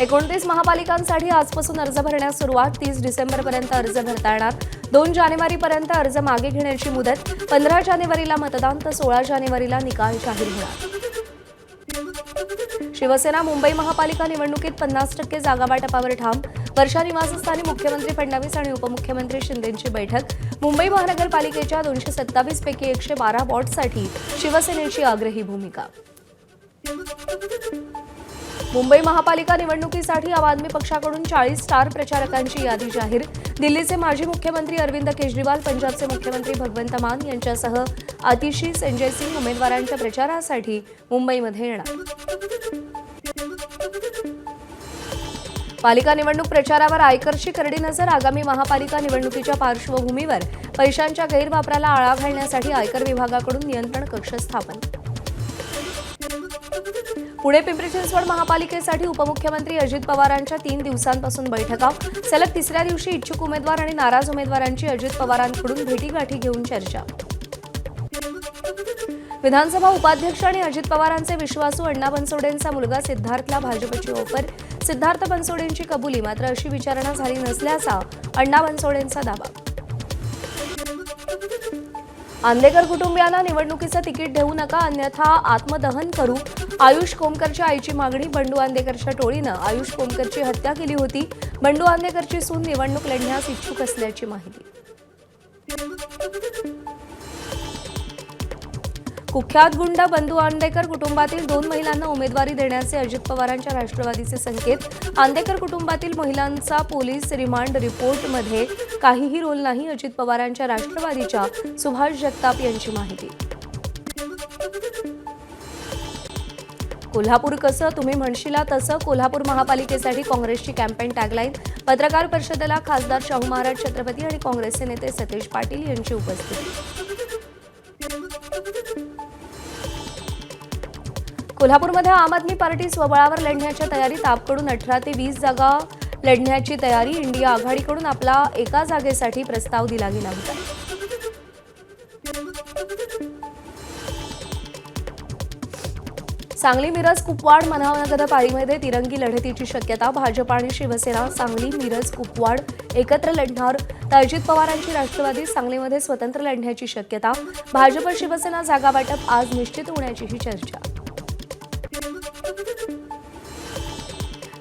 29 महापालिकांसाठी आजपासून अर्ज भरण्यास सुरुवात. 30 डिसेंबरपर्यंत अर्ज भरता येणार. 2 जानेवारीपर्यंत अर्ज मागे घेण्याची मुदत. 15 जानेवारीला मतदान तर 16 जानेवारीला निकाल जाहीर होणार. शिवसेना मुंबई महापालिका निवडणुकीत 50% जागा वाटपावर ठाम. वर्षा निवासस्थानी मुख्यमंत्री फडणवीस आणि उपमुख्यमंत्री शिंदेंची बैठक. मुंबई महानगरपालिकेच्या 227 पैकी 112 वॉर्डसाठी शिवसेनेची आग्रही भूमिका. मुंबई महापालिका निवडणुकीसाठी आम आदमी पक्षाकडून 40 स्टार प्रचारकांची यादी जाहीर. दिल्लीचे माजी मुख्यमंत्री अरविंद केजरीवाल, पंजाबचे मुख्यमंत्री भगवंत मान यांच्यासह आतिशी, संजय सिंग उमेदवारांच्या प्रचारासाठी मुंबईमध्ये येणार. पालिका निवडणूक प्रचारावर आयकरची करडी नजर. आगामी महापालिका निवडणुकीच्या पार्श्वभूमीवर पैशांच्या गैरवापराला आळा घालण्यासाठी आयकर विभागाकडून नियंत्रण कक्ष स्थापन. पुणे पिंपरी चिंचवड महापालिकेसाठी उपमुख्यमंत्री अजित पवारांच्या 3 दिवसांपासून बैठका. सलग तिसऱ्या दिवशी इच्छुक उमेदवार आणि नाराज उमेदवारांची अजित पवारांकडून भेटीगाठी घेऊन चर्चा. विधानसभा उपाध्यक्ष आणि अजित पवारांचे विश्वासू अण्णा बनसोडेंचा मुलगा सिद्धार्थला भाजपची ऑफर. सिद्धार्थ बनसोडेंची कबुली. मात्र अशी विचारणा झाली नसल्याचा अण्णा बनसोडेंचा दावा. आंदेकर कुटुंबियांना निवडणुकीचं तिकीट देऊ नका, अन्यथा आत्मदहन करू. आयुष कोमकरच्या आईची मागणी. बंडू आंदेकरच्या टोळीनं आयुष कोमकरची हत्या केली होती. बंडू आंदेकरची सून निवडणूक लढण्यास इच्छुक असल्याची माहिती. कुख्यात गुंड बंडू आंदेकर कुटुंबातील 2 महिलांना उमेदवारी देण्याचे अजित पवारांच्या राष्ट्रवादीचे संकेत. आंदेकर कुटुंबातील महिलांचा पोलीस रिमांड रिपोर्टमध्ये काहीही रोल नाही. अजित पवारांच्या राष्ट्रवादीच्या सुभाष जगताप यांची माहिती. कोल्हापूर कसं तुम्ही म्हणशीला तसं. कोल्हापूर महापालिकेसाठी काँग्रेसची कॅम्पेन टॅगलाईन. पत्रकार परिषदेला खासदार शाहू महाराज छत्रपती आणि काँग्रेसचे नेते सतीश पाटील यांची उपस्थिती. कोल्हापूरमध्ये आम आदमी पार्टी स्वबळावर लढण्याच्या तयारीत. आपकडून 18 ते 20 जागा लढण्याची तयारी. इंडिया आघाडीकडून आपला एका जागेसाठी प्रस्ताव दिला गेला होता. सांगली मिरज कुपवाड महानगरपालिकेमध्ये तिरंगी लढतीची शक्यता. भाजप आणि शिवसेना सांगली मिरज कुपवाड एकत्र लढणार. तर अजित पवारांची राष्ट्रवादी सांगलीमध्ये स्वतंत्र लढण्याची शक्यता. भाजप शिवसेना जागा वाटप आज निश्चित होण्याचीही चर्चा.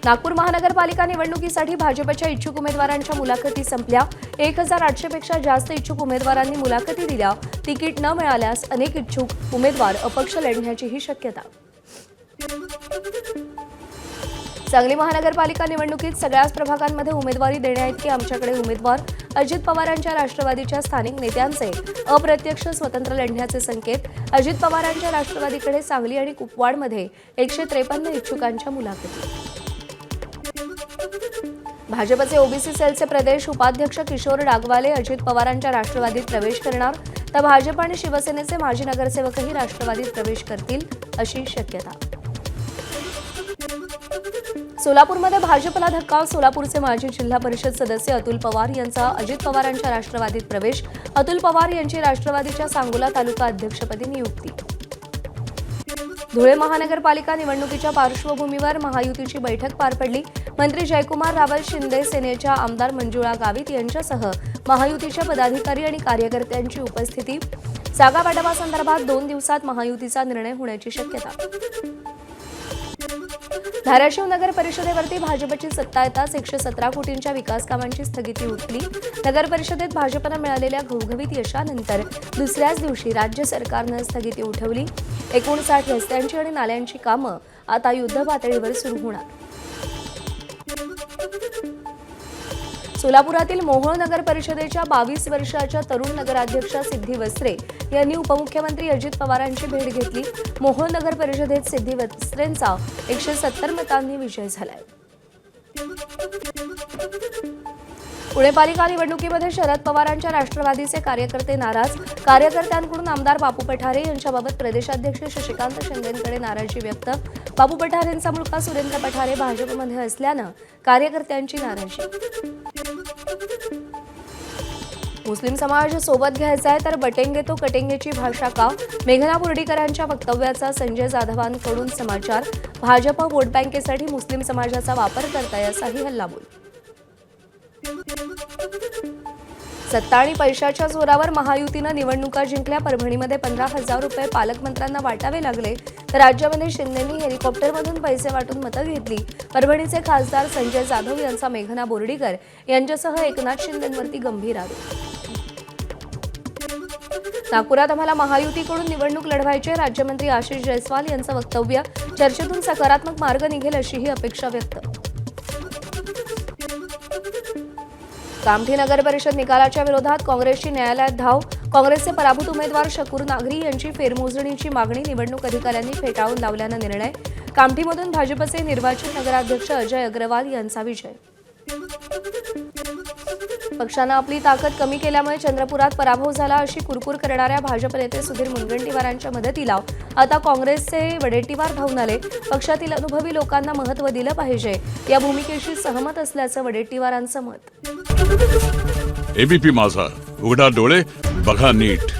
नागपूर महानगरपालिका निवडणुकीसाठी भाजपच्या इच्छुक उमेदवारांच्या मुलाखती संपल्या. 1800 पेक्षा जास्त इच्छुक उमेदवारांनी मुलाखती दिल्या. तिकीट न मिळाल्यास अनेक इच्छुक उमेदवार अपक्ष लढण्याचीही शक्यता. सांगली महानगरपालिका निवडणुकीत सगळ्याच प्रभागांमध्ये उमेदवारी देण्याइतके आमच्याकडे उमेदवार. अजित पवारांच्या राष्ट्रवादीच्या स्थानिक नेत्यांचे अप्रत्यक्ष स्वतंत्र लढण्याचे संकेत. अजित पवारांच्या राष्ट्रवादीकडे सांगली आणि कुपवाडमध्ये 153 इच्छुकांच्या मुलाखती. भाजपचे ओबीसी सेलचे प्रदेश उपाध्यक्ष किशोर डागवाले अजित पवारांच्या राष्ट्रवादीत प्रवेश करणार. तर भाजप आणि शिवसेनेचे माजी नगरसेवकही राष्ट्रवादीत प्रवेश करतील अशी शक्यता. सोलापूरमध्ये भाजपला धक्का. सोलापूरचे माजी जिल्हा परिषद सदस्य अतुल पवार यांचा अजित पवारांच्या राष्ट्रवादीत प्रवेश. अतुल पवार यांची राष्ट्रवादीच्या सांगोला तालुका अध्यक्षपदी नियुक्ती. धुळे महानगरपालिका निवडणुकीच्या पार्श्वभूमीवर महायुतीची बैठक पार पडली. मंत्री जयकुमार रावल, शिंदे सेनेच्या आमदार मंजुळा गावित यांच्यासह महायुतीच्या पदाधिकारी आणि कार्यकर्त्यांची उपस्थिती. जागा वाटपासंदर्भात 2 दिवसात महायुतीचा निर्णय होण्याची शक्यता. धाराशिव नगर परिषदेवरती भाजपची सत्ता येताच 117 कोटींच्या विकास कामांची स्थगिती उठली. नगर परिषदेत भाजपनं मिळालेल्या घवघवीत यशानंतर दुसऱ्याच दिवशी राज्य सरकारनं स्थगिती उठवली. 59 रस्त्यांची आणि नाल्यांची कामं आता युद्धपातळीवर सुरू होणार. सोलापुरातील मोहोळ नगर परिषदेच्या 22 वर्षाच्या तरुण नगराध्यक्षा सिद्धी वस्त्रे यांनी उपमुख्यमंत्री अजित पवारांची भेट घेतली. मोहोळ नगर परिषदेत सिद्धी वस्त्रेंचा 170 मतांनी विजय झालाय. पुणे पालिका निवडणुकीमध्ये शरद पवारांच्या राष्ट्रवादीचे कार्यकर्ते नाराज. कार्यकर्त्यांकडून आमदार बापू पठारे यांच्याबाबत प्रदेशाध्यक्ष शशिकांत शिंदेंकडे नाराजी व्यक्त. बापू पठारेंचा मुलगा सुरेंद्र पठारे भाजपमध्ये असल्यानं कार्यकर्त्यांची नाराजी. मुस्लिम समाज सोबत घ्यायचा आहे तर बटेंगे तो कटेंगेची भाषा का? मेघना बोर्डीकरांच्या वक्तव्याचा संजय जाधवांकडून समाचार. भाजप वोट बँकेसाठी मुस्लिम समाजाचा वापर करताय असाही हल्लाबोल. सत्ता आणि पैशाच्या जोरावर महायुतीनं निवडणुका जिंकल्या. परभणीमध्ये 15,000 रुपये पालकमंत्र्यांना वाटावे लागले तर राज्यामध्ये शिंदेंनी हेलिकॉप्टरमधून पैसे वाटून मतं घेतली. परभणीचे खासदार संजय जाधव यांचा मेघना बोर्डीकर यांच्यासह एकनाथ शिंदेंवरती गंभीर आरोप. नागपुरात आम्हाला महायुतीकडून निवडणूक लढवायची. राज्यमंत्री आशिष जयस्वाल यांचं वक्तव्य. चर्चेतून सकारात्मक मार्ग निघेल अशीही अपेक्षा व्यक्त. कामठी नगर परिषद निकालाच्या विरोधात काँग्रेसची न्यायालयात धाव. काँग्रेसचे पराभूत उमेदवार शकूर नागरी यांची फेरमोजणीची मागणी निवडणूक अधिकाऱ्यांनी फेटाळून लावल्यानं निर्णय. कामठीमधून भाजपचे निर्वाचित नगराध्यक्ष अजय अग्रवाल यांचा विजय. पक्षानं आपली ताकद कमी केल्यामुळे चंद्रपुरात पराभव झाला अशी कुरकुर करणाऱ्या भाजप नेते सुधीर मुनगंटीवारांच्या मदतीला आता काँग्रेसचे वडेट्टीवार धावून आले. पक्षातील अनुभवी लोकांना महत्त्व दिलं पाहिजे या भूमिकेशी सहमत असल्याचं वडेट्टीवारांचं मत. एबीपी माझा, उघडा डोळे बघा नीट.